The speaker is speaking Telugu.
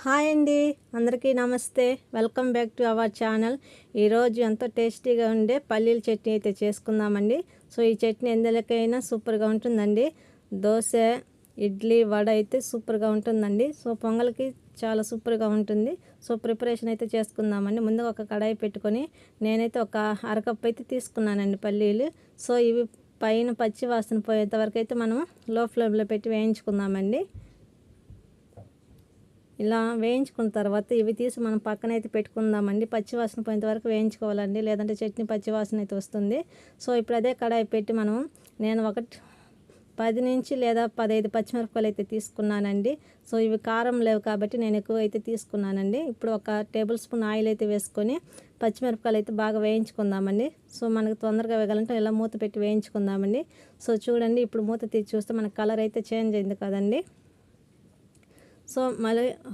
హాయ్ అండి, అందరికీ నమస్తే. Welcome back to our channel. ఈరోజు ఎంతో టేస్టీగా ఉండే పల్లీల చట్నీ అయితే చేసుకుందామండి. సో ఈ చట్నీ ఎందులోకైనా సూపర్గా ఉంటుందండి. దోశ, ఇడ్లీ, వడ అయితే సూపర్గా ఉంటుందండి. సో పొంగల్కి చాలా సూపర్గా ఉంటుంది. సో ప్రిపరేషన్ అయితే చేసుకుందామండి. ముందుగా ఒక కడాయి పెట్టుకొని నేనైతే ఒక అరకప్పు అయితే తీసుకున్నానండి పల్లీలు. సో ఇవి పైన పచ్చి వాసన పోయేంత వరకు అయితే మనం లో ఫ్లేమ్లో పెట్టి వేయించుకుందామండి. ఇలా వేయించుకున్న తర్వాత ఇవి తీసి మనం పక్కనైతే పెట్టుకుందామండి. పచ్చివాసన పోయేంత వరకు వేయించుకోవాలండి, లేదంటే చట్నీ పచ్చివాసన అయితే వస్తుంది. సో ఇప్పుడు అదే కడాయి పెట్టి నేను 10 నుంచి లేదా 15 పచ్చిమిరపకాయలు అయితే తీసుకున్నానండి. సో ఇవి కారం లేవు కాబట్టి నేను ఎక్కువ అయితే తీసుకున్నానండి. ఇప్పుడు ఒక టేబుల్ స్పూన్ ఆయిల్ అయితే వేసుకొని పచ్చిమిరపకాయలు అయితే బాగా వేయించుకుందామండి. సో మనకు తొందరగా వేగాలంటే ఇలా మూత పెట్టి వేయించుకుందామండి. సో చూడండి, ఇప్పుడు మూత తీసి చూస్తే మనకు కలర్ అయితే చేంజ్ అయింది కదండి. సో మళ్ళీ